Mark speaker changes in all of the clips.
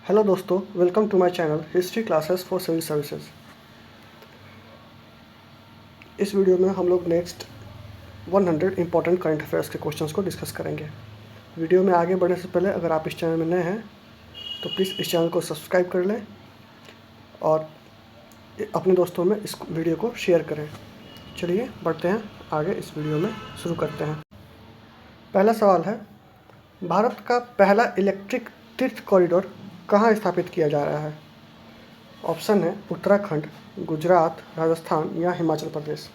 Speaker 1: Hello दोस्तों, welcome to my channel history classes for civil services. इस video में हम लोग नेक्स्ट 100 इंपॉर्टेंट करंट अफेयर्स के क्वेश्चंस को डिस्कस करेंगे। वीडियो में आगे बढ़ने से पहले अगर आप इस चैनल में नए हैं तो प्लीज़ इस चैनल को सब्सक्राइब कर लें और अपने दोस्तों में इस वीडियो को शेयर करें। चलिए बढ़ते हैं आगे, इस वीडियो में शुरू करते हैं। पहला सवाल है, भारत का पहला इलेक्ट्रिक तीर्थ कॉरिडोर कहाँ स्थापित किया जा रहा है? ऑप्शन है उत्तराखंड, गुजरात, राजस्थान या हिमाचल प्रदेश।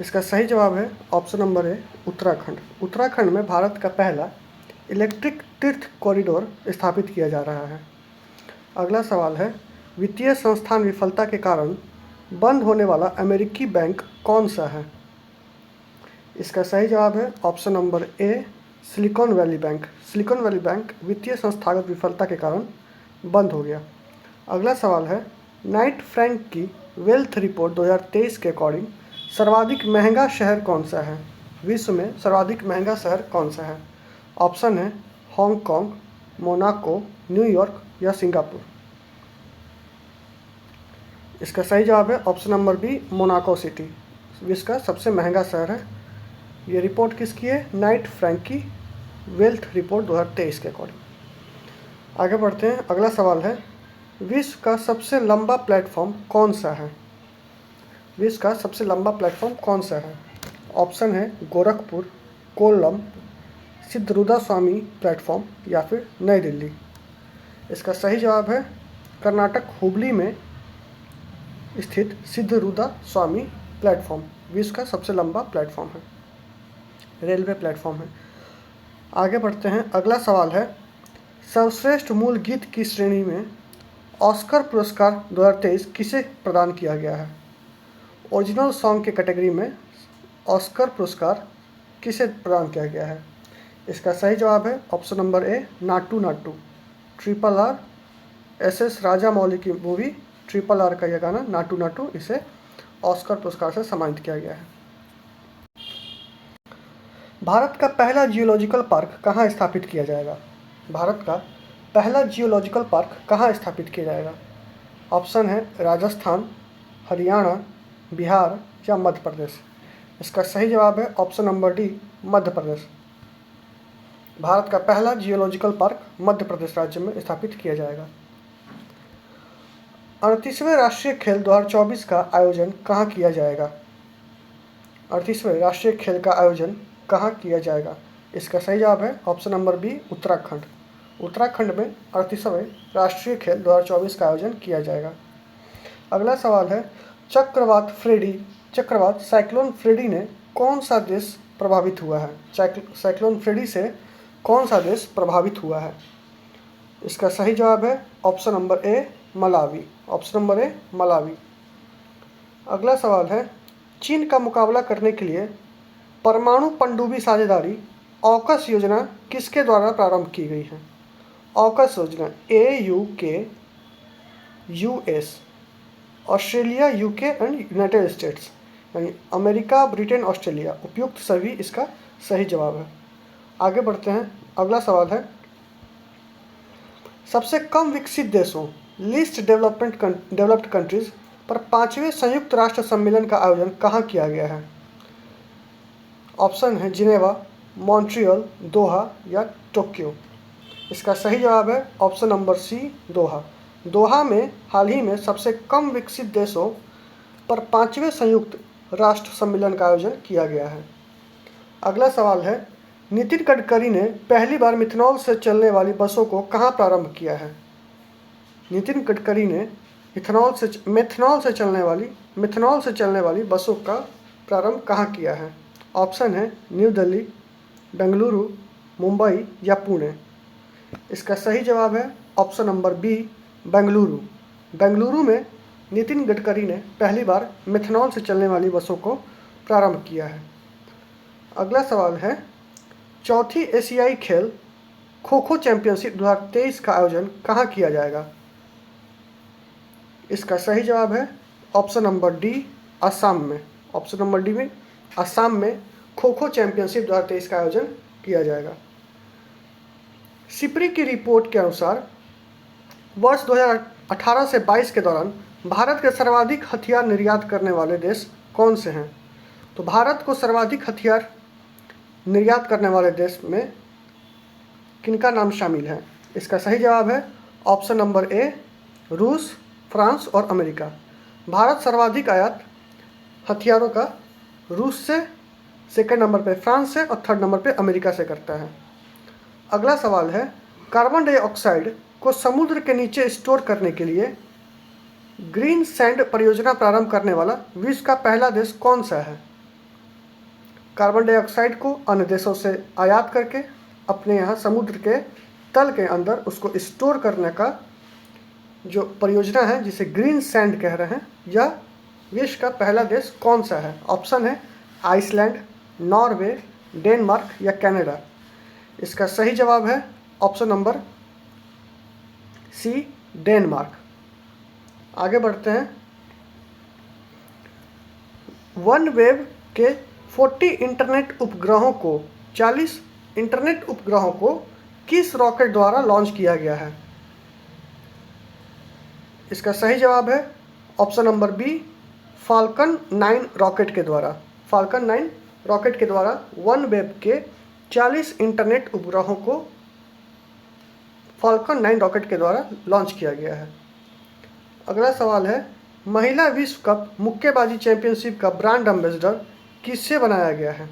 Speaker 1: इसका सही जवाब है ऑप्शन नंबर ए, उत्तराखंड। उत्तराखंड में भारत का पहला इलेक्ट्रिक तीर्थ कॉरिडोर स्थापित किया जा रहा है। अगला सवाल है, वित्तीय संस्थान विफलता के कारण बंद होने वाला अमेरिकी बैंक कौन सा है? इसका सही जवाब है ऑप्शन नंबर ए, silicon valley bank. Silicon valley bank वित्तीय संस्थागत विफलता के कारण बंद हो गया। अगला सवाल है, नाइट फ्रैंक की वेल्थ रिपोर्ट 2023 के अकॉर्डिंग सर्वाधिक महंगा शहर कौन सा है? विश्व में सर्वाधिक महंगा शहर कौन सा है? ऑप्शन है हांगकांग, मोनाको, न्यूयॉर्क या सिंगापुर। इसका सही जवाब है option number B, Monaco city विश्व का सबसे महंगा शहर है। ये रिपोर्ट किसकी है? नाइट फ्रैंक की वेल्थ रिपोर्ट 2023 के अकॉर्डिंग। आगे बढ़ते हैं। अगला सवाल है, विश्व का सबसे लंबा प्लेटफॉर्म कौन सा है? विश्व का सबसे लंबा प्लेटफॉर्म कौन सा है? ऑप्शन है गोरखपुर, कोल्लम, सिद्धरूदा स्वामी प्लेटफॉर्म या फिर नई दिल्ली। इसका सही जवाब है कर्नाटक हुबली में स्थित सिद्धरूदा स्वामी प्लेटफॉर्म विश्व का सबसे लंबा प्लेटफॉर्म है, रेलवे प्लेटफॉर्म है। आगे बढ़ते हैं। अगला सवाल है, सर्वश्रेष्ठ मूल गीत की श्रेणी में ऑस्कर पुरस्कार 2023 किसे प्रदान किया गया है? ओरिजिनल सॉन्ग के कैटेगरी में ऑस्कर पुरस्कार किसे प्रदान किया गया है? इसका सही जवाब है ऑप्शन नंबर ए, नाटू नाटू। RRR SS राजामौली की मूवी RRR का यह गाना नाटू नाटू, इसे ऑस्कर पुरस्कार से सम्मानित किया गया है। भारत का पहला जियोलॉजिकल पार्क कहाँ स्थापित किया जाएगा? भारत का पहला जियोलॉजिकल पार्क कहाँ स्थापित किया जाएगा? ऑप्शन है राजस्थान, हरियाणा, बिहार या मध्य प्रदेश। इसका सही जवाब है option number D, Madhya Pradesh. Bharat का पहला जियोलॉजिकल पार्क मध्य प्रदेश राज्य में स्थापित किया जाएगा। 38वें राष्ट्रीय खेल 2024 का आयोजन कहाँ किया जाएगा? 38वें राष्ट्रीय खेल का आयोजन कहाँ किया जाएगा? इसका सही जवाब है option number B, Uttarakhand. Uttarakhand में 38वें राष्ट्रीय खेल 2024 का आयोजन किया जाएगा। अगला सवाल है, चक्रवात साइक्लोन फ्रेडी ने कौन सा देश प्रभावित हुआ है? साइक्लोन फ्रेडी से कौन सा देश प्रभावित हुआ है? इसका सही जवाब है ऑप्शन नंबर ए, मलावी। ऑप्शन नंबर ए, मलावी। अगला सवाल है, चीन का मुकाबला करने के लिए परमाणु पनडुब्बी साझेदारी ऑकस योजना किसके द्वारा प्रारंभ की गई है? ऑकस योजना AUK, US, Australia, UK and United states, यानी अमेरिका, ब्रिटेन, ऑस्ट्रेलिया, उपयुक्त सभी इसका सही जवाब है। आगे बढ़ते हैं। अगला सवाल है, सबसे कम विकसित देशों लीस्ट डेवलप्ड कंट्रीज पर 5वें संयुक्त राष्ट्र सम्मेलन का आयोजन कहाँ किया गया है? ऑप्शन है जिनेवा, मॉन्ट्रियल, दोहा या टोक्यो। इसका सही जवाब है ऑप्शन नंबर सी, दोहा। दोहा में हाल ही में सबसे कम विकसित देशों पर 5वें संयुक्त राष्ट्र सम्मेलन का आयोजन किया गया है। अगला सवाल है, नितिन गडकरी ने पहली बार मिथनॉल से चलने वाली बसों को कहाँ प्रारंभ किया है? नितिन गडकरी ने मिथनॉल से चलने वाली बसों का प्रारंभ कहाँ किया है? ऑप्शन है न्यू दिल्ली, बेंगलुरु, मुंबई या पुणे। इसका सही जवाब है option number B, Bengaluru. Bengaluru में नितिन गडकरी ने पहली बार मिथनॉल से चलने वाली बसों को प्रारंभ किया है। अगला सवाल है, चौथी एशियाई खेल खो खो चैंपियनशिप 2023 का आयोजन कहाँ किया जाएगा? इसका सही जवाब है ऑप्शन नंबर डी, असम में। ऑप्शन नंबर डी में असम में खो खो चैंपियनशिप 2023 का आयोजन किया जाएगा। सिपरी की रिपोर्ट के अनुसार वर्ष 2018 से 22 के दौरान भारत के सर्वाधिक हथियार निर्यात करने वाले देश कौन से हैं? तो भारत को सर्वाधिक हथियार निर्यात करने वाले देश में किनका नाम शामिल है? इसका सही जवाब है ऑप्शन नंबर ए, रूस, फ्रांस और अमेरिका। भारत सर्वाधिक आयात हथियारों का रूस से, सेकंड नंबर पे फ्रांस से और थर्ड नंबर पे अमेरिका से करता है। अगला सवाल है, कार्बन डाइऑक्साइड को समुद्र के नीचे स्टोर करने के लिए ग्रीन सैंड परियोजना प्रारंभ करने वाला विश्व का पहला देश कौन सा है? कार्बन डाइऑक्साइड को अन्य देशों से आयात करके अपने यहाँ समुद्र के तल के अंदर उसको स्टोर करने का जो परियोजना है, जिसे ग्रीन सैंड कह रहे हैं, यह विश्व का पहला देश कौन सा है? ऑप्शन है आइसलैंड, नॉर्वे, डेनमार्क या कनाडा। इसका सही जवाब है ऑप्शन नंबर सी, डेनमार्क। आगे बढ़ते हैं। वन वेब के 40 इंटरनेट उपग्रहों को किस रॉकेट द्वारा लॉन्च किया गया है? इसका सही जवाब है option number B, Falcon 9 rocket के द्वारा। फाल्कन 9 रॉकेट के द्वारा वन वेब के 40 इंटरनेट उपग्रहों को फाल्कन 9 रॉकेट के द्वारा लॉन्च किया गया है। अगला सवाल है, महिला विश्व कप मुक्केबाजी चैंपियनशिप का ब्रांड एम्बेसडर किससे बनाया गया है?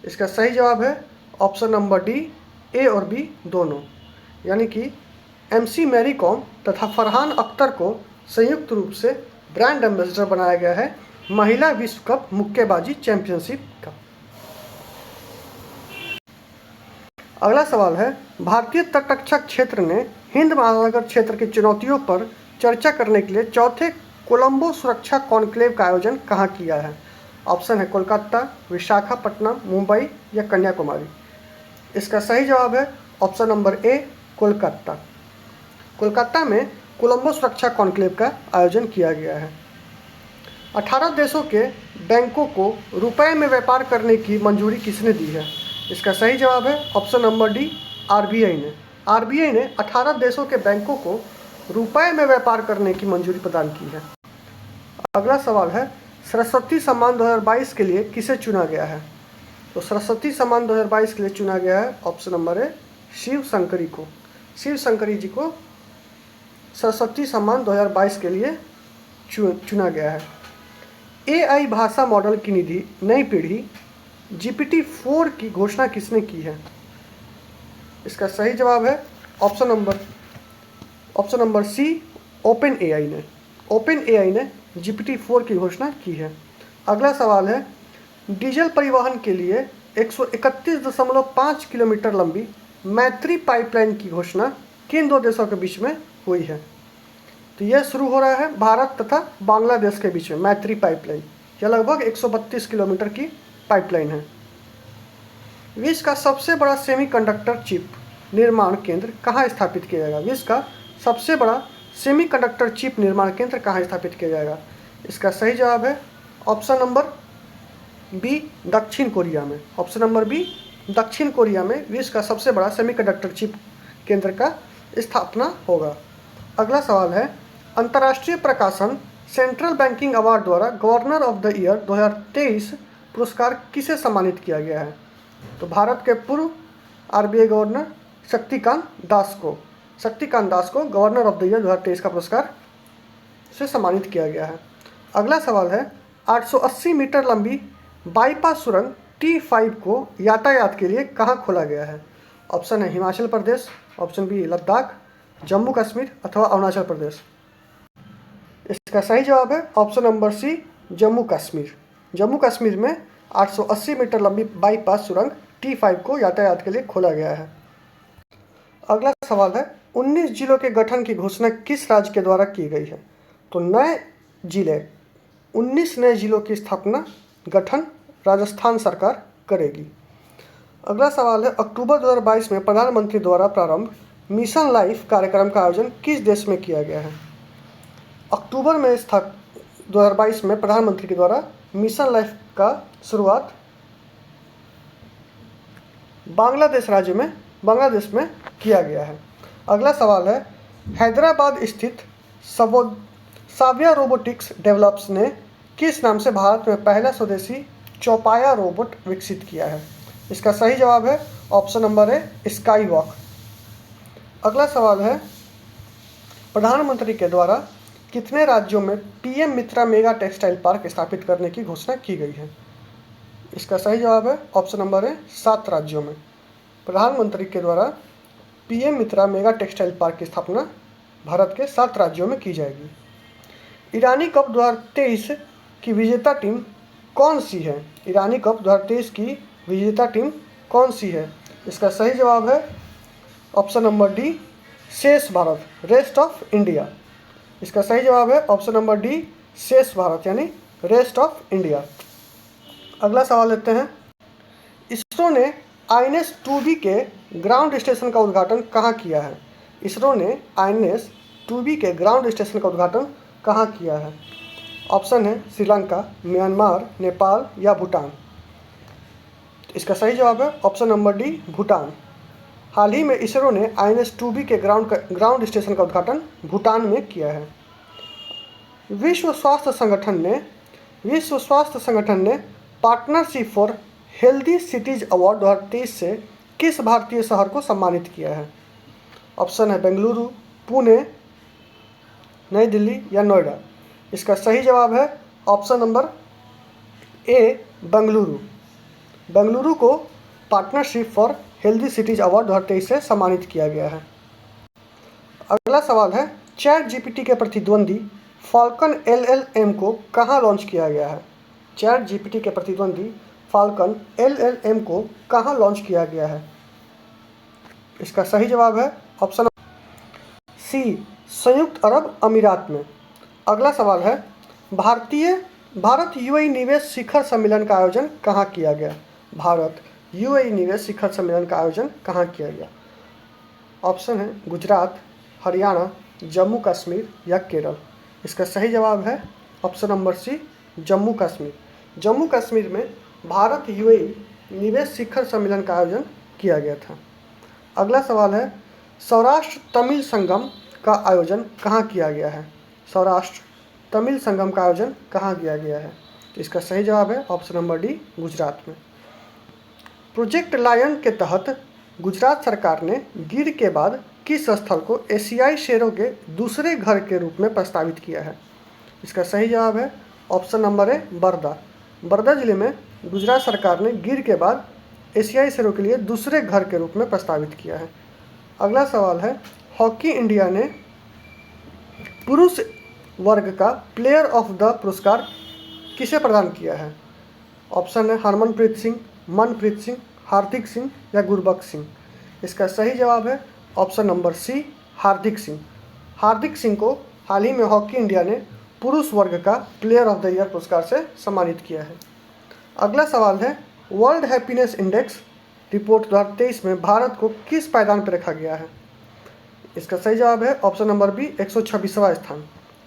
Speaker 1: इसका सही जवाब है ऑप्शन नंबर डी, ए और बी दोनों, यानी कि एमसी मैरी कॉम तथा फरहान अख्तर को संयुक्त रूप से ब्रांड एम्बेसडर बनाया गया है महिला विश्व कप मुक्केबाजी चैंपियनशिप का। अगला सवाल है, भारतीय तटरक्षक क्षेत्र ने हिंद महासागर क्षेत्र की चुनौतियों पर चर्चा करने के लिए चौथे कोलंबो सुरक्षा कॉन्क्लेव का आयोजन कहाँ किया है? ऑप्शन है कोलकाता, विशाखापट्टनम, मुंबई या कन्याकुमारी। इसका सही जवाब है ऑप्शन नंबर ए, कोलकाता। कोलकाता में कोलंबो सुरक्षा कॉन्क्लेव का आयोजन किया गया है। 18 देशों के बैंकों को रुपए में व्यापार करने की मंजूरी किसने दी है? इसका सही जवाब है ऑप्शन नंबर डी, आरबीआई ने। आरबीआई ने 18 देशों के बैंकों को रुपए में व्यापार करने की मंजूरी प्रदान की है। अगला सवाल है, सरस्वती सम्मान 2022 के लिए किसे चुना गया है? तो सरस्वती सम्मान 2022 के लिए चुना गया है option number A, Shiv Shankari को। शिव शंकरी जी को सरस्वती सम्मान 2022 के लिए चुना गया है। एआई भाषा मॉडल की निधि नई पीढ़ी GPT-4 की घोषणा किसने की है? इसका सही जवाब है option number C, OpenAI ने। ओपन एआई ने GPT-4 की घोषणा की है। अगला सवाल है, डीजल परिवहन के लिए 131.5 किलोमीटर लंबी मैत्री पाइपलाइन की घोषणा किन दो देशों के बीच में हुई है? तो यह शुरू हो रहा है भारत तथा बांग्लादेश के बीच में मैत्री पाइपलाइन। यह लगभग 132 किलोमीटर की पाइपलाइन है। विश्व का सबसे बड़ा सेमीकंडक्टर चिप निर्माण केंद्र कहाँ स्थापित किया जाएगा? विश्व का सबसे बड़ा सेमीकंडक्टर चिप निर्माण केंद्र कहाँ स्थापित किया जाएगा? इसका सही जवाब है ऑप्शन नंबर बी, दक्षिण कोरिया में। ऑप्शन नंबर बी, दक्षिण कोरिया में विश्व का सबसे बड़ा सेमीकंडक्टर चिप केंद्र का स्थापना होगा। अगला सवाल है, अंतर्राष्ट्रीय प्रकाशन सेंट्रल बैंकिंग अवार्ड द्वारा गवर्नर ऑफ द ईयर 2023 पुरस्कार किसे सम्मानित किया गया है? तो भारत के पूर्व आरबीआई गवर्नर शक्तिकांत दास को गवर्नर ऑफ द ईयर 2023 का पुरस्कार से सम्मानित किया गया है। अगला सवाल है, 880 मीटर लंबी बाईपास सुरंग T5 को यातायात के लिए कहाँ खोला गया है? ऑप्शन है हिमाचल प्रदेश, ऑप्शन बी लद्दाख, जम्मू कश्मीर अथवा अरुणाचल प्रदेश। इसका सही जवाब है option number C, Jammu Kashmir. Jammu Kashmir में 880 मीटर लंबी बाईपास सुरंग T5 को यातायात के लिए खोला गया है। अगला सवाल है, 19 जिलों के गठन की घोषणा किस राज्य के द्वारा की गई है? तो 19 नए जिलों की स्थापना गठन राजस्थान सरकार करेगी। अगला सवाल है, अक्टूबर 2022 में प्रधानमंत्री द्वारा प्रारंभ मिशन लाइफ कार्यक्रम का आयोजन किस देश में किया गया है? अक्टूबर में 2022 में प्रधानमंत्री के द्वारा मिशन लाइफ का शुरुआत बांग्लादेश में किया गया है। अगला सवाल है, हैदराबाद स्थित साविया रोबोटिक्स डेवलप्स ने किस नाम से भारत में पहला स्वदेशी चौपाया रोबोट विकसित किया है? इसका सही जवाब है ऑप्शन नंबर ए स्काई वॉक। अगला सवाल है, प्रधानमंत्री के द्वारा कितने राज्यों में पीएम मित्रा मेगा टेक्सटाइल पार्क स्थापित करने की घोषणा की गई है? इसका सही जवाब है ऑप्शन नंबर ए 7 राज्यों में प्रधानमंत्री के द्वारा पीएम मित्रा मेगा टेक्सटाइल पार्क की स्थापना भारत के 7 राज्यों में की जाएगी। ईरानी कप 2023 की विजेता टीम कौन सी है? ईरानी कप 2023 की विजेता टीम कौन सी है? इसका सही जवाब है ऑप्शन नंबर डी शेष भारत, रेस्ट ऑफ इंडिया। इसका सही जवाब है ऑप्शन नंबर डी शेष भारत यानी रेस्ट ऑफ इंडिया। अगला सवाल लेते हैं, इसरो ने INS-2B के ग्राउंड स्टेशन का उद्घाटन कहाँ किया है? इसरो ने INS-2B के ग्राउंड स्टेशन का उद्घाटन कहाँ किया है? ऑप्शन है श्रीलंका, म्यांमार, नेपाल या भूटान। इसका सही जवाब है ऑप्शन नंबर डी भूटान। हाल ही में इसरो ने INS-2B के ग्राउंड स्टेशन का उद्घाटन भूटान में किया है। विश्व स्वास्थ्य संगठन ने partnership for healthy cities award 2023 से किस भारतीय शहर को सम्मानित किया है? ऑप्शन है बेंगलुरु, पुणे, नई दिल्ली या नोएडा। इसका सही जवाब है option number A Bengaluru. Bengaluru को partnership for healthy cities award 2023 से सम्मानित किया गया है। अगला सवाल है, ChatGPT के प्रतिद्वंदी फाल्कन LLM को कहाँ लॉन्च किया गया है? ChatGPT के प्रतिद्वंदी फाल्कन LLM को कहाँ लॉन्च किया गया है? इसका सही जवाब है ऑप्शन सी संयुक्त अरब अमीरात में। अगला सवाल है, भारत UAE निवेश शिखर सम्मेलन का आयोजन कहाँ किया गया? भारत UAE निवेश शिखर सम्मेलन का आयोजन कहाँ किया गया? ऑप्शन है गुजरात, हरियाणा, जम्मू कश्मीर या केरल। इसका सही जवाब है option number C Jammu Kashmir. Jammu Kashmir में भारत UAE निवेश शिखर सम्मेलन का आयोजन किया गया था। अगला सवाल है, सौराष्ट्र तमिल संगम का आयोजन कहाँ किया गया है? सौराष्ट्र तमिल संगम का आयोजन कहाँ किया गया है? इसका सही जवाब है ऑप्शन नंबर डी गुजरात में। प्रोजेक्ट लायन के तहत गुजरात सरकार ने गिर के बाद किस स्थल को एशियाई शेरों के दूसरे घर के रूप में प्रस्तावित किया है? इसका सही जवाब है ऑप्शन नंबर ए बर्दा। बर्दा जिले में गुजरात सरकार ने गिर के बाद एशियाई शेरों के लिए दूसरे घर के रूप में प्रस्तावित किया है। अगला सवाल है, हॉकी इंडिया ने पुरुष वर्ग का प्लेयर ऑफ द पुरस्कार किसे प्रदान किया है? ऑप्शन है हरमनप्रीत सिंह, मनप्रीत सिंह, हार्दिक सिंह या गुरबख्श सिंह। इसका सही जवाब है ऑप्शन नंबर सी हार्दिक सिंह। हार्दिक सिंह को हाल ही में हॉकी इंडिया ने पुरुष वर्ग का प्लेयर ऑफ द ईयर पुरस्कार से सम्मानित किया है। अगला सवाल है, वर्ल्ड हैप्पीनेस इंडेक्स रिपोर्ट 2023 में भारत को किस पायदान पर रखा गया है? इसका सही जवाब है ऑप्शन नंबर बी 126वां स्थान।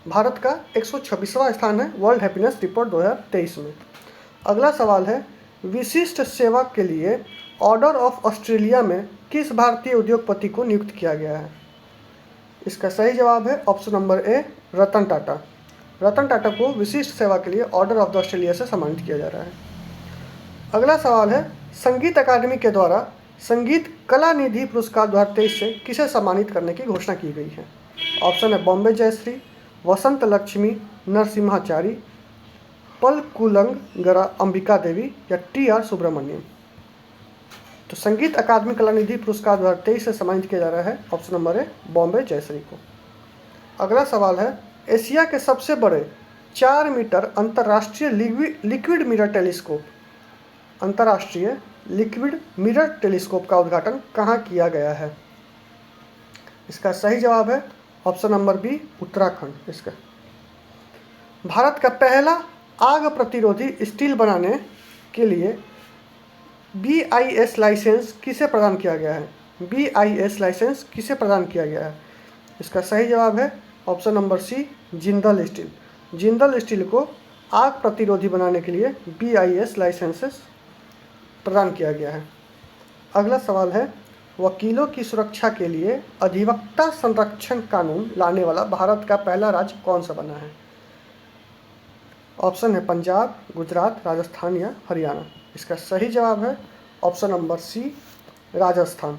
Speaker 1: भारत का 126वां स्थान है वर्ल्ड हैप्पीनेस रिपोर्ट 2023 में। अगला सवाल है, विशिष्ट सेवा के लिए ऑर्डर ऑफ ऑस्ट्रेलिया में किस भारतीय उद्योगपति को नियुक्त किया गया है? इसका सही जवाब है ऑप्शन नंबर ए रतन टाटा। रतन टाटा को विशिष्ट सेवा के लिए ऑर्डर ऑफ द ऑस्ट्रेलिया से सम्मानित किया जा रहा है। अगला सवाल है, संगीत अकादमी के द्वारा संगीत कला निधि पुरस्कार 2023 से किसे सम्मानित करने की घोषणा की गई है? ऑप्शन है बॉम्बे जयश्री, वसंत लक्ष्मी नरसिम्हाचारी, पल कुलंगरा अंबिका देवी या TR सुब्रमण्यम। तो संगीत अकादमी कला निधि पुरस्कार 2023 से सम्मानित किया जा रहा है option number A Bombay Jayashree को। अगला सवाल है, एशिया के सबसे बड़े 4 मीटर अंतर्राष्ट्रीय लिक्विड मिरर टेलीस्कोप अंतर्राष्ट्रीय लिक्विड मिरर टेलीस्कोप का उद्घाटन कहाँ किया गया है? इसका सही जवाब है ऑप्शन नंबर बी उत्तराखंड। इसका भारत का पहला आग प्रतिरोधी स्टील बनाने के लिए BIS लाइसेंस किसे प्रदान किया गया है? BIS लाइसेंस किसे प्रदान किया गया है? इसका सही जवाब है option number C Jindal Steel. Jindal Steel को आग प्रतिरोधी बनाने के लिए BIS लाइसेंसेस प्रदान किया गया है। अगला सवाल है, वकीलों की सुरक्षा के लिए अधिवक्ता संरक्षण कानून लाने वाला भारत का पहला राज्य कौन सा बना है? ऑप्शन है पंजाब, गुजरात, राजस्थान या हरियाणा। इसका सही जवाब है option number C, Rajasthan.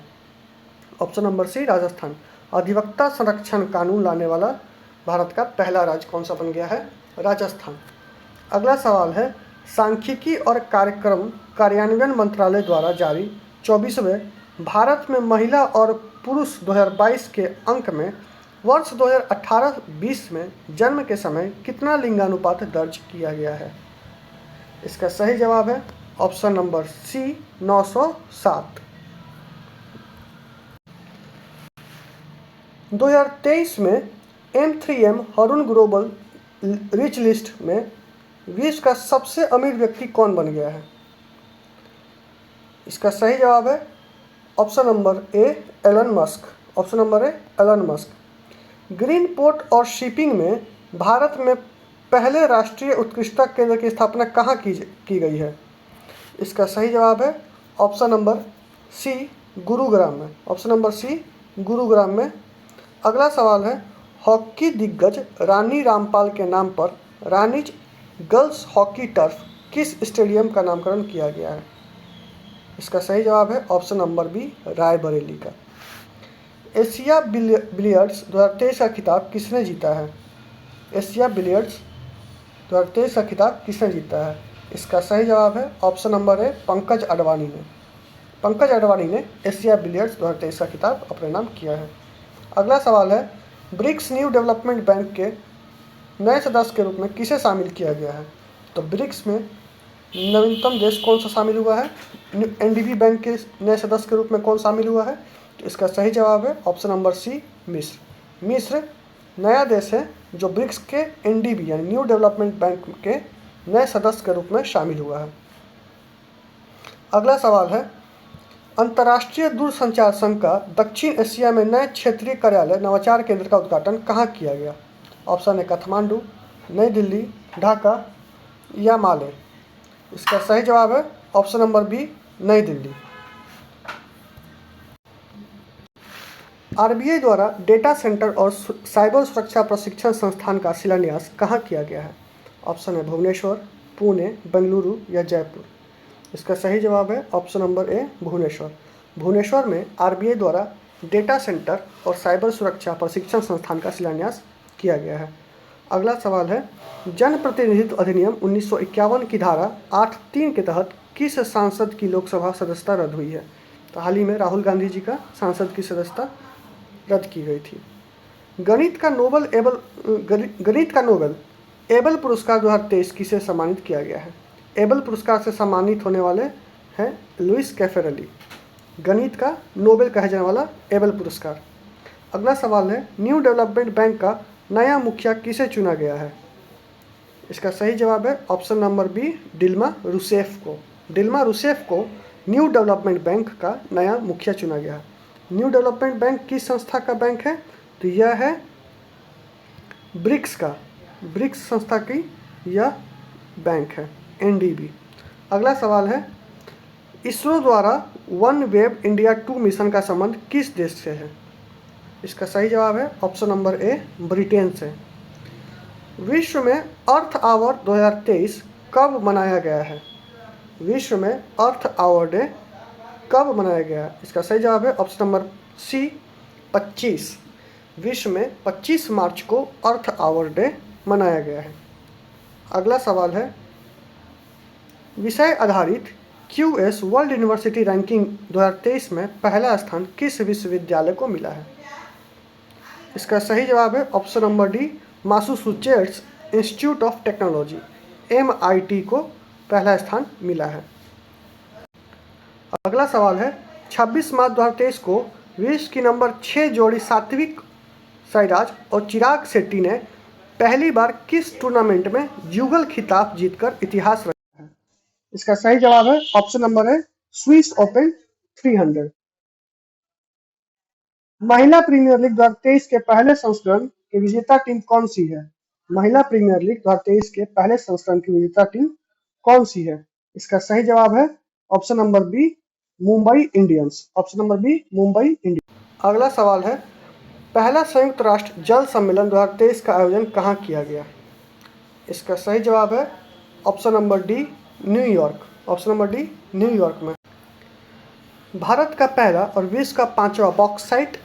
Speaker 1: Option number C, Rajasthan. अधिवक्ता संरक्षण कानून लाने वाला भारत का पहला राज्य कौन सा बन गया है? राजस्थान। अगला सवाल है, सांख्यिकी और कार्यक्रम कार्यान्वयन मंत्रालय द्वारा जारी 24वें भारत में महिला और पुरुष 2022 के अंक में वर्ष 2018-20 में जन्म के समय कितना लिंगानुपात दर्ज किया गया है? इसका सही जवाब है ऑप्शन नंबर सी, 907। 2023 में M3M Harun global rich list में विश्व का सबसे अमीर व्यक्ति कौन बन गया है? इसका सही जवाब है option number A, Elon Musk. Option number A, Elon Musk. Green port और शिपिंग में भारत में पहले राष्ट्रीय उत्कृष्टता केंद्र की स्थापना कहाँ की गई है? इसका सही जवाब है ऑप्शन नंबर सी, गुरुग्राम में। ऑप्शन नंबर सी, गुरुग्राम में। अगला सवाल है, हॉकी दिग्गज रानी रामपाल के नाम पर रानीज गर्ल्स हॉकी टर्फ किस स्टेडियम का नामकरण किया गया है? इसका सही जवाब है ऑप्शन नंबर बी, रायबरेली का। एशिया बिलियर्ड्स 2023 का खिताब किसने जीता है? एशिया बिलियर्ड्स 2023 का खिताब किसने जीता है? इसका सही जवाब है ऑप्शन नंबर ए, पंकज अडवाणी ने। पंकज अडवाणी ने एशिया बिलियर्ड्स 2023 का खिताब अपने नाम किया है। अगला सवाल है, ब्रिक्स न्यू डेवलपमेंट बैंक के नए सदस्य के रूप में किसे शामिल किया गया है? तो ब्रिक्स में नवीनतम देश कौन सा शामिल हुआ है? NDB बैंक के नए सदस्य के रूप में कौन शामिल हुआ है? तो इसका सही जवाब है ऑप्शन नंबर सी, मिस्र। मिस्र नया देश है जो ब्रिक्स के NDB यानी न्यू डेवलपमेंट बैंक के नए सदस्य के रूप में शामिल हुआ है। अगला सवाल है, अंतर्राष्ट्रीय दूरसंचार संघ का दक्षिण एशिया में नए क्षेत्रीय कार्यालय नवाचार केंद्र का उद्घाटन कहाँ किया गया? ऑप्शन है काठमांडू, नई दिल्ली, ढाका या माले। इसका सही जवाब है ऑप्शन नंबर बी, नई दिल्ली। RBI द्वारा डेटा सेंटर और साइबर सुरक्षा प्रशिक्षण संस्थान का शिलान्यास कहाँ किया गया है? ऑप्शन है भुवनेश्वर, पुणे, बेंगलुरु या जयपुर। इसका सही जवाब है option number A, Bhubaneswar. Bhubaneswar में RBI द्वारा डेटा सेंटर और साइबर सुरक्षा प्रशिक्षण संस्थान का शिलान्यास किया गया है। अगला सवाल है, जनप्रतिनिधित्व अधिनियम 1951 की धारा 8(3) के तहत किस सांसद की लोकसभा सदस्यता रद्द हुई है? तो हाल ही में राहुल गांधी जी का सांसद की सदस्यता रद्द की गई थी। गणित का नोबेल एबल पुरस्कार 2023 किसे सम्मानित किया गया है? एबल पुरस्कार से सम्मानित होने वाले हैं लुइस कैफेरेली। गणित का नोबेल कहा जाने वाला एबल पुरस्कार। अगला सवाल है, न्यू डेवलपमेंट बैंक का नया मुखिया किसे चुना गया है? इसका सही जवाब है option number B, Dilma Rousseff को। डिल्मा रूसेफ को न्यू डेवलपमेंट बैंक का नया मुखिया चुना गया है। न्यू डेवलपमेंट बैंक किस संस्था का बैंक है? तो यह है ब्रिक्स का, ब्रिक्स संस्था की यह बैंक है, NDB। अगला सवाल है, इसरो द्वारा वन वेब इंडिया 2 मिशन का संबंध किस देश से है? इसका सही जवाब है ऑप्शन नंबर ए, ब्रिटेन से। विश्व में अर्थ आवर 2023 कब मनाया गया है? विश्व में अर्थ आवर डे कब मनाया गया है? इसका सही जवाब है ऑप्शन नंबर सी, 25। विश्व में 25 मार्च को अर्थ आवर डे मनाया गया है। अगला सवाल है, विषय आधारित QS वर्ल्ड यूनिवर्सिटी रैंकिंग 2023 में पहला स्थान किस विश्वविद्यालय को मिला है? इसका सही जवाब है option number D, Massachusetts institute of technology MIT को पहला स्थान मिला है। अगला सवाल है, 26 मार्च 2023 को विश्व की नंबर 6 जोड़ी सात्विक साईराज और चिराग शेट्टी ने पहली बार किस टूर्नामेंट में युगल खिताब जीतकर इतिहास रचा है? इसका सही जवाब है ऑप्शन नंबर है, स्विस ओपन 300। महिला प्रीमियर लीग 2023 के पहले संस्करण की विजेता टीम कौन सी है? महिला प्रीमियर लीग 2023 के पहले संस्करण की विजेता टीम कौन सी है? इसका सही जवाब है option number B, Mumbai Indians. Option number B Mumbai Indians. अगला सवाल है, पहला संयुक्त राष्ट्र जल सम्मेलन 2023 का आयोजन कहाँ किया गया? इसका सही जवाब है option number D New York. Option number D New York में। भारत का पहला और विश्व का 5वां बॉक्साइट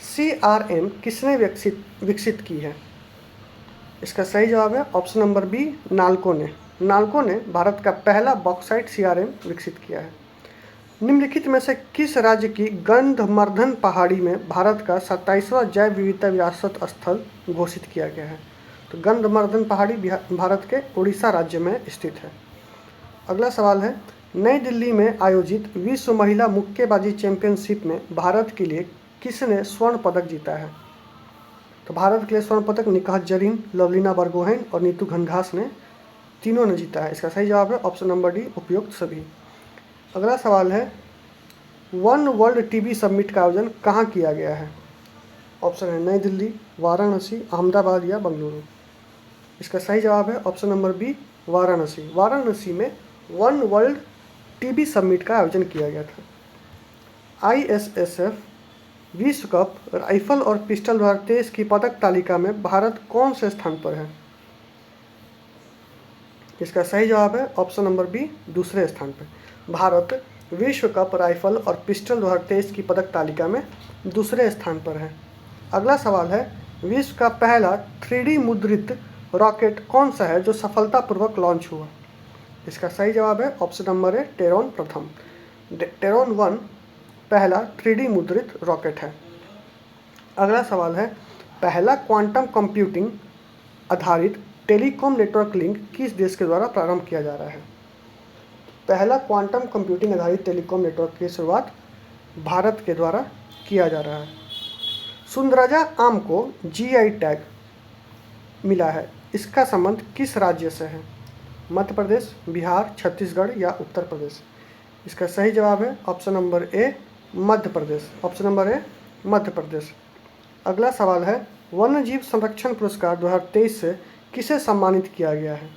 Speaker 1: CRM किसने विकसित की है? इसका सही जवाब है ऑप्शन नंबर बी नाल्को ने। नाल्को ने भारत का पहला बॉक्साइट CRM विकसित किया है। निम्नलिखित में से किस राज्य की गंधमार्दन पहाड़ी में भारत का 27वां जैव विविधता विरासत स्थल घोषित किया गया है? तो गंधमार्दन पहाड़ी भारत के उड़ीसा राज्य में स्थित है। अगला सवाल है, नई दिल्ली में आयोजित विश्व महिला मुक्केबाजी चैंपियनशिप में भारत के लिए किसने स्वर्ण पदक जीता है? तो भारत के लिए स्वर्ण पदक निकाहत जरीन, लवलीना बरगोहेन और नीतू घनघास ने तीनों ने जीता है। इसका सही जवाब है ऑप्शन नंबर डी उपयुक्त सभी। अगला सवाल है, वन वर्ल्ड टीबी समिट का आयोजन कहाँ किया गया है? ऑप्शन है नई दिल्ली, वाराणसी, अहमदाबाद या बेंगलुरु। इसका सही जवाब है option number B Varanasi. Varanasi में वन वर्ल्ड टीबी समिट का आयोजन किया गया था। ISSF विश्व कप राइफल और पिस्टल 2023 की पदक तालिका में भारत कौन से स्थान पर है? इसका सही जवाब है ऑप्शन नंबर बी दूसरे स्थान पर। भारत विश्व कप राइफल और पिस्टल 2023 की पदक तालिका में दूसरे स्थान पर है। अगला सवाल है, विश्व का पहला 3D मुद्रित रॉकेट कौन सा है जो सफलतापूर्वक लॉन्च हुआ? इसका सही जवाब है ऑप्शन नंबर ए टेरॉन प्रथम। टेरॉन 1 पहला 3D मुद्रित रॉकेट है। अगला सवाल है, पहला क्वांटम कंप्यूटिंग आधारित टेलीकॉम नेटवर्क लिंक किस देश के द्वारा प्रारंभ किया जा रहा है? पहला क्वांटम कंप्यूटिंग आधारित टेलीकॉम नेटवर्क की शुरुआत भारत के द्वारा किया जा रहा है। सुंदरजा आम को GI टैग मिला है, इसका संबंध किस राज्य से है? मध्य प्रदेश, बिहार, छत्तीसगढ़ या उत्तर प्रदेश। इसका सही जवाब है option number A Madhya Pradesh. Option number A Madhya Pradesh. अगला सवाल है, वन्यजीव संरक्षण पुरस्कार 2023 से किसे सम्मानित किया गया है?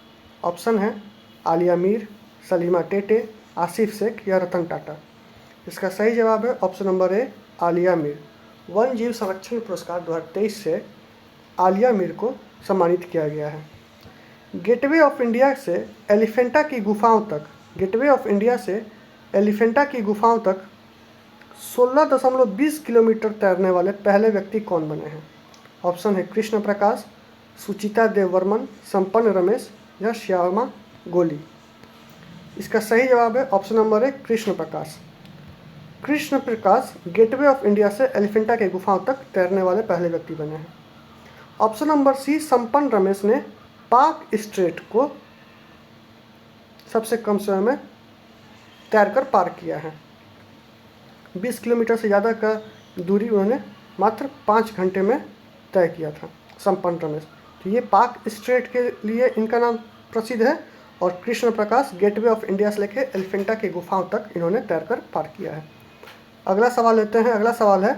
Speaker 1: ऑप्शन है आलिया मीर, सलीमा टेटे, आसिफ शेख या रतन टाटा। इसका सही जवाब है ऑप्शन नंबर ए आलिया मीर। वन्यजीव संरक्षण पुरस्कार 2023 से आलिया मीर को सम्मानित किया गया है। गेटवे ऑफ इंडिया से एलिफेंटा की गुफाओं तक, गेटवे ऑफ इंडिया से एलिफेंटा की गुफाओं तक 16.20 किलोमीटर तैरने वाले पहले व्यक्ति कौन बने हैं? ऑप्शन है कृष्ण प्रकाश, सुचिता देव वर्मन, संपन्न रमेश या श्यामा गोली। इसका सही जवाब है option number A Krishna Prakash. Krishna Prakash gateway of India से एलिफेंटा के गुफाओं तक तैरने वाले पहले व्यक्ति बने हैं। ऑप्शन नंबर सी संपन्न रमेश ने पाक स्ट्रेट को सबसे कम समय में तैरकर पार किया है। 20 किलोमीटर से ज़्यादा का दूरी उन्होंने मात्र 5 घंटे में तय किया था संपन्न रमेश। तो ये पाक स्ट्रेट के लिए इनका नाम प्रसिद्ध है और Krishna Prakash gateway of India से लेकर एलिफेंटा के गुफाओं तक इन्होंने तैरकर पार किया है। अगला सवाल लेते हैं। अगला सवाल है,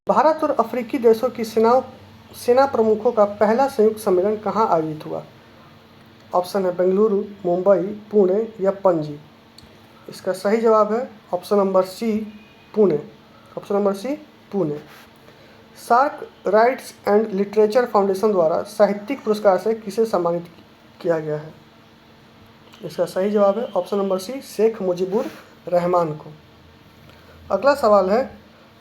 Speaker 1: भारत और अफ्रीकी देशों की सेना प्रमुखों का पहला संयुक्त सम्मेलन कहाँ आयोजित हुआ? ऑप्शन है बेंगलुरु, मुंबई, पुणे या पणजी। इसका सही जवाब है option number C Pune. Option number C Pune. SAARC Writers and Literature Foundation द्वारा साहित्यिक पुरस्कार से किसे सम्मानित किया गया है? इसका सही जवाब है option number C Sheikh Mujibur Rahman को। अगला सवाल है,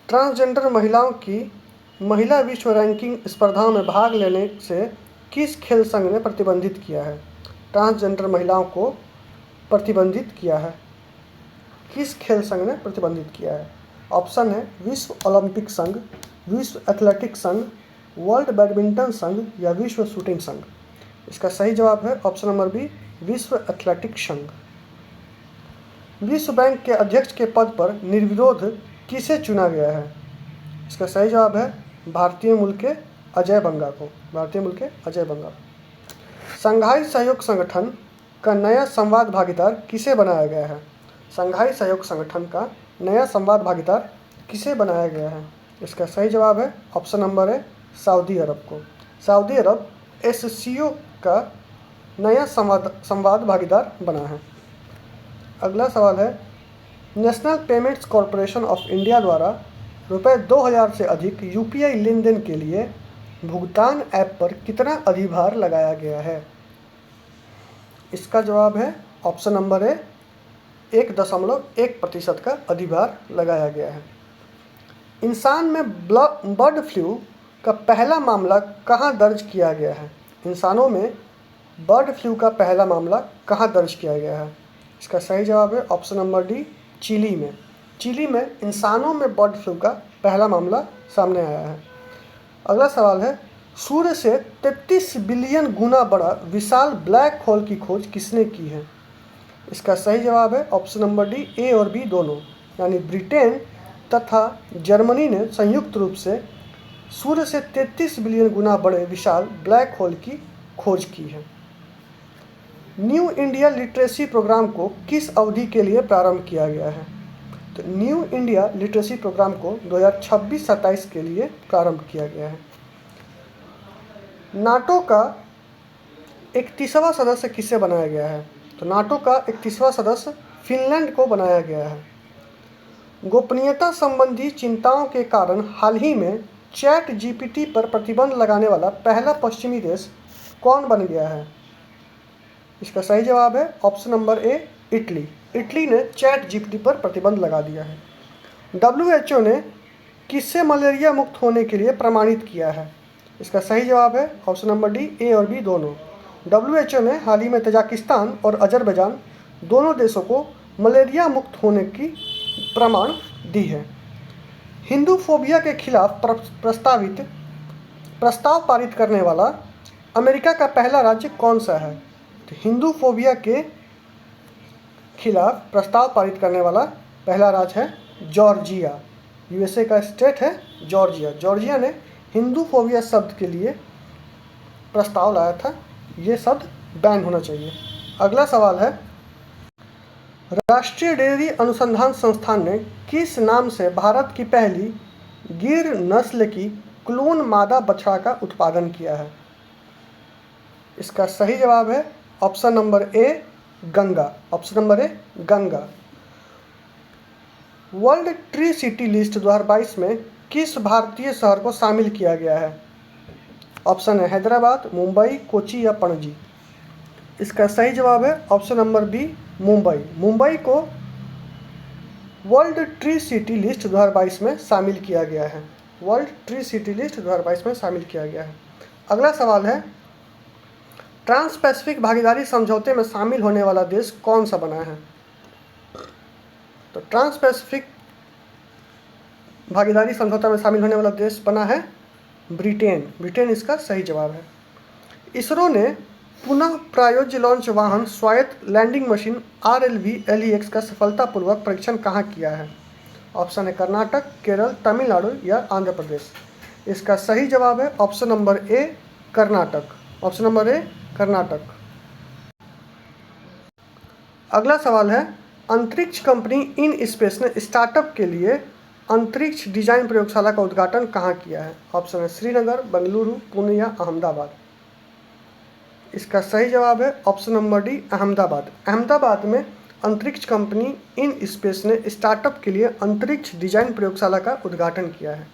Speaker 1: ट्रांसजेंडर महिलाओं की महिला विश्व रैंकिंग स्पर्धाओं में भाग लेने से किस खेल संघ ने प्रतिबंधित किया है? ट्रांसजेंडर महिलाओं को प्रतिबंधित किया है, किस खेल संघ ने प्रतिबंधित किया है? ऑप्शन है विश्व ओलंपिक संघ, विश्व एथलेटिक्स संघ, वर्ल्ड बैडमिंटन संघ या विश्व शूटिंग संघ। इसका सही जवाब है ऑप्शन नंबर बी विश्व एथलेटिक्स संघ। विश्व बैंक के अध्यक्ष के पद पर निर्विरोध किसे चुना गया है? इसका सही जवाब है भारतीय मूल के अजय बंगा को। भारतीय मूल के अजय बंगा। संघाई सहयोग संगठन का नया संवाद भागीदार किसे बनाया गया है? संघाई सहयोग संगठन का नया संवाद भागीदार किसे बनाया गया है? इसका सही जवाब है ऑप्शन नंबर है सऊदी अरब को। सऊदी अरब SCO का नया संवाद भागीदार बना है। अगला सवाल है, national payments corporation of India द्वारा रुपये 2000 से अधिक UPI लेन देन के लिए भुगतान ऐप पर कितना अधिभार लगाया गया है? इसका जवाब है ऑप्शन नंबर ए 1.1% का अधिभार लगाया गया है। इंसान में बर्ड फ्लू का पहला मामला कहाँ दर्ज किया गया है? इंसानों में बर्ड फ्लू का पहला मामला कहाँ दर्ज किया गया है? इसका सही जवाब है ऑप्शन नंबर डी चिली में। चिली में इंसानों में बर्ड फ्लू का पहला मामला सामने आया है। अगला सवाल है, सूर्य से 33 बिलियन गुना बड़ा विशाल ब्लैक होल की खोज किसने की है? इसका सही जवाब है ऑप्शन नंबर डी ए और बी दोनों, यानी ब्रिटेन तथा जर्मनी ने संयुक्त रूप से सूर्य से 33 बिलियन गुना बड़े विशाल ब्लैक होल की खोज की है। न्यू इंडिया लिटरेसी प्रोग्राम को किस अवधि के लिए प्रारंभ किया गया है? तो न्यू इंडिया लिटरेसी प्रोग्राम को 2026-27 के लिए प्रारंभ किया गया है। नाटो का 31वां सदस्य किसे बनाया गया है? तो नाटो का 31वां सदस्य फिनलैंड को बनाया गया है। गोपनीयता संबंधी चिंताओं के कारण हाल ही में चैट GPT पर प्रतिबंध लगाने वाला पहला पश्चिमी देश कौन बन गया है? इसका सही जवाब है ऑप्शन नंबर ए इटली। इटली ने चैट GPT पर प्रतिबंध लगा दिया है। WHO ने किससे मलेरिया मुक्त होने के लिए प्रमाणित किया है? इसका सही जवाब है ऑप्शन नंबर डी ए और बी दोनों। WHO ने हाल ही में तजाकिस्तान और अजरबैजान दोनों देशों को मलेरिया मुक्त होने की प्रमाण दी है। हिंदू फोबिया के खिलाफ प्रस्ताव पारित करने वाला अमेरिका का पहला राज्य कौन सा है? तो हिंदू फोबिया के खिलाफ प्रस्ताव पारित करने वाला पहला राज्य है जॉर्जिया। USA का स्टेट है जॉर्जिया। जॉर्जिया ने हिंदू फोबिया शब्द के लिए प्रस्ताव लाया था, ये शब्द बैन होना चाहिए। अगला सवाल है, राष्ट्रीय डेयरी अनुसंधान संस्थान ने किस नाम से भारत की पहली गिर नस्ल की क्लोन मादा बछड़ा का उत्पादन किया है? इसका सही जवाब है ऑप्शन नंबर ए गंगा। ऑप्शन नंबर ए Ganga. World tree city list 2022 में किस भारतीय शहर को शामिल किया गया है? ऑप्शन है हैदराबाद, मुंबई, कोची या पणजी। इसका सही जवाब है option number B Mumbai. Mumbai को वर्ल्ड ट्री सिटी लिस्ट 2022 में शामिल किया गया है। वर्ल्ड ट्री सिटी लिस्ट 2022 में शामिल किया गया है। अगला सवाल है, ट्रांस पैसिफिक भागीदारी समझौते में शामिल होने वाला देश कौन सा बना है? तो ट्रांस पैसिफिक भागीदारी समझौता में शामिल होने वाला देश बना है ब्रिटेन। ब्रिटेन इसका सही जवाब है। इसरो ने पुनः प्रायोज्य लॉन्च वाहन स्वायत्त लैंडिंग मशीन RLV LEX का सफलतापूर्वक परीक्षण कहाँ किया है? ऑप्शन है कर्नाटक, केरल, तमिलनाडु या आंध्र प्रदेश। इसका सही जवाब है ऑप्शन नंबर ए कर्नाटक। ऑप्शन नंबर ए कर्नाटक। अगला सवाल है, अंतरिक्ष कंपनी इन स्पेस ने स्टार्टअप के लिए अंतरिक्ष डिजाइन प्रयोगशाला का उद्घाटन कहाँ किया है? ऑप्शन है श्रीनगर, बेंगलुरु, पुणे या अहमदाबाद। इसका सही जवाब है option number D Ahmedabad. Ahmedabad में अंतरिक्ष कंपनी इन स्पेस ने स्टार्टअप के लिए अंतरिक्ष डिजाइन प्रयोगशाला का उद्घाटन किया है।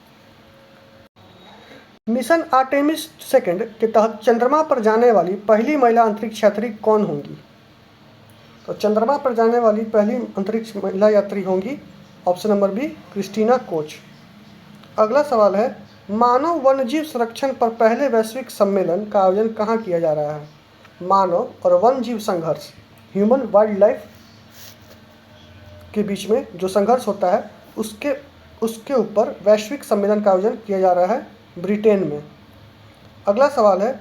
Speaker 1: मिशन आर्टेमिस 2 के तहत चंद्रमा पर जाने वाली पहली महिला अंतरिक्ष यात्री कौन होंगी? तो चंद्रमा पर जाने वाली पहली अंतरिक्ष महिला यात्री होंगी option number B Christina Koch. अगला सवाल है, मानव वन्यजीव संरक्षण पर पहले वैश्विक सम्मेलन का आयोजन कहाँ किया जा रहा है? मानव और वन्यजीव संघर्ष, ह्यूमन वाइल्ड लाइफ के बीच में जो संघर्ष होता है उसके ऊपर वैश्विक सम्मेलन का आयोजन किया जा रहा है ब्रिटेन में। अगला सवाल है,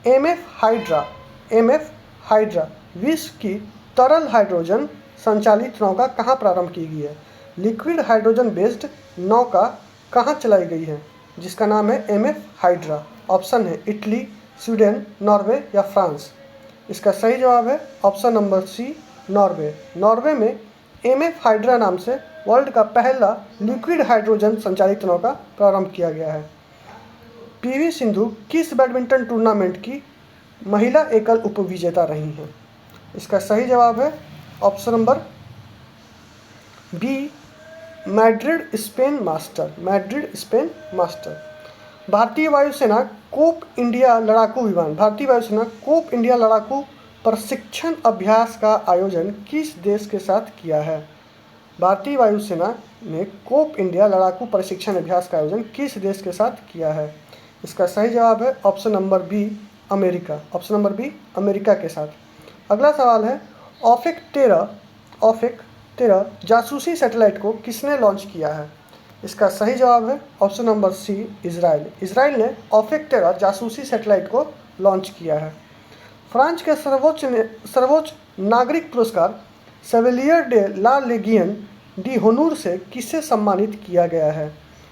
Speaker 1: MF हाइड्रा विश्व की तरल हाइड्रोजन संचालित नौका कहाँ प्रारंभ की गई है? लिक्विड हाइड्रोजन बेस्ड नौका कहाँ चलाई गई है जिसका नाम है MF हाइड्रा? ऑप्शन है इटली, स्वीडन, नॉर्वे या फ्रांस। इसका सही जवाब है option number C Norway. Norway में MF हाइड्रा नाम से वर्ल्ड का पहला लिक्विड हाइड्रोजन संचालित नौका प्रारंभ किया गया है। PV सिंधु किस बैडमिंटन टूर्नामेंट की महिला एकल उपविजेता रही हैं? इसका सही जवाब है option number B Madrid Spain Master. भारतीय वायुसेना कोप इंडिया लड़ाकू प्रशिक्षण अभ्यास का आयोजन किस देश के साथ किया है? भारतीय वायुसेना ने कोप इंडिया लड़ाकू प्रशिक्षण अभ्यास का आयोजन किस देश के साथ किया है? इसका सही जवाब है option number B, America. Option number B, America के साथ। अगला सवाल है, ऑफेक 13 जासूसी सैटेलाइट को किसने लॉन्च किया है? इसका सही जवाब है ऑप्शन नंबर सी, इजराइल ने ऑफेक 13 जासूसी सैटेलाइट को लॉन्च किया है। फ्रांस के सर्वोच्च नागरिक पुरस्कार सेविलियर डे ला लेगियन डी होनूर से किसे सम्मानित किया गया है?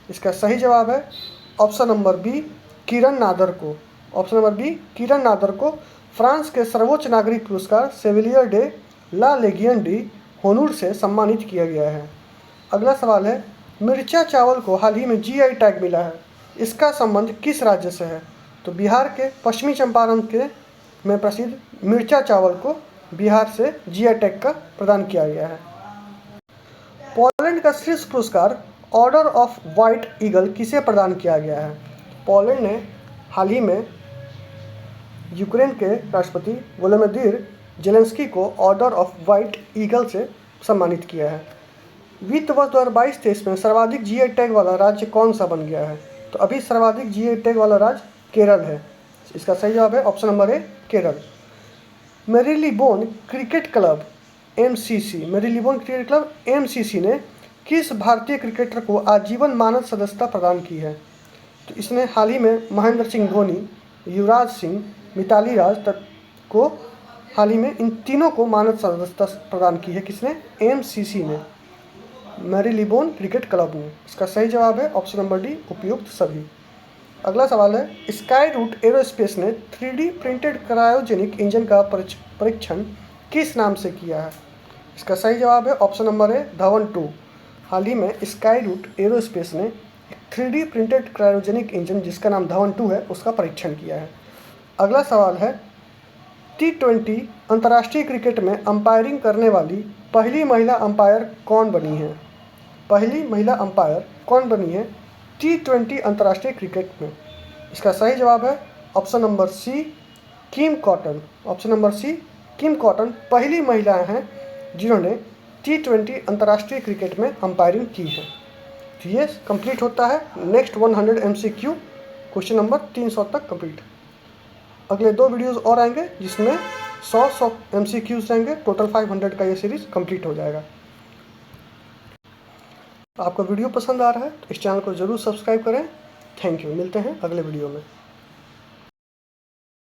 Speaker 1: इसका सही जवाब है ऑप्शन नंबर बी, किरण नादर को। ऑप्शन नंबर बी, किरण नादर को फ्रांस के सर्वोच्च नागरिक पुरस्कार सेविलियर डे ला लेगियन डी होनूर से सम्मानित किया गया है। अगला सवाल है, मिर्चा चावल को हाल ही में जीआई टैग मिला है, इसका संबंध किस राज्य से है? तो बिहार के पश्चिमी चंपारण में प्रसिद्ध मिर्चा चावल को बिहार से जीआई टैग का प्रदान किया गया है। पोलैंड का शीर्ष पुरस्कार ऑर्डर ऑफ व्हाइट ईगल किसे प्रदान किया गया है? पोलैंड ने हाल ही में यूक्रेन के राष्ट्रपति वोलोदिमीर जेलेंस्की को ऑर्डर ऑफ व्हाइट ईगल से सम्मानित किया है। वित्त वर्ष 2022-23 में सर्वाधिक जीआई टैग वाला राज्य कौन सा बन गया है? तो अभी सर्वाधिक जीआई टैग वाला राज्य केरल है। इसका सही जवाब है option number A, Kerala. Marylebone Cricket Club MCC ने किस भारतीय क्रिकेटर को आजीवन मानद सदस्यता प्रदान की है? तो इसने हाल ही में महेंद्र सिंह धोनी, युवराज सिंह, मिताली राज को हाल ही में इन तीनों को मानद सदस्यता प्रदान की है। किसने? एमसीसी ने, मेरीलीबोन क्रिकेट क्लब ने। इसका सही जवाब है ऑप्शन नंबर डी, उपयुक्त सभी। अगला सवाल है, स्काई रूट एरोस्पेस ने 3D प्रिंटेड क्रायोजेनिक इंजन का परीक्षण किस नाम से किया है? इसका सही जवाब है ऑप्शन नंबर ए, धवन 2। हाल ही में स्काई रूट एरोस्पेस ने 3D प्रिंटेड क्रायोजेनिक इंजन जिसका नाम धवन 2 है उसका परीक्षण किया है। अगला सवाल है, T20 अंतर्राष्ट्रीय क्रिकेट में अंपायरिंग करने वाली पहली महिला अंपायर कौन बनी है? पहली महिला अंपायर कौन बनी है T20 अंतर्राष्ट्रीय क्रिकेट में? इसका सही जवाब है option number C, Kim Cotton. Option number C, Kim Cotton पहली महिलाएं हैं जिन्होंने T20 अंतर्राष्ट्रीय क्रिकेट में अंपायरिंग की है। तो ये कंप्लीट होता है नेक्स्ट 100 MCQ क्वेश्चन नंबर 300 तक कंप्लीट। अगले 2 वीडियोस और आएंगे जिसमें 100 MCQs रहेंगे, टोटल 500 का ये सीरीज़ कंप्लीट हो जाएगा। आपको वीडियो पसंद आ रहा है तो इस चैनल को ज़रूर सब्सक्राइब करें। थैंक यू, मिलते हैं अगले वीडियो में।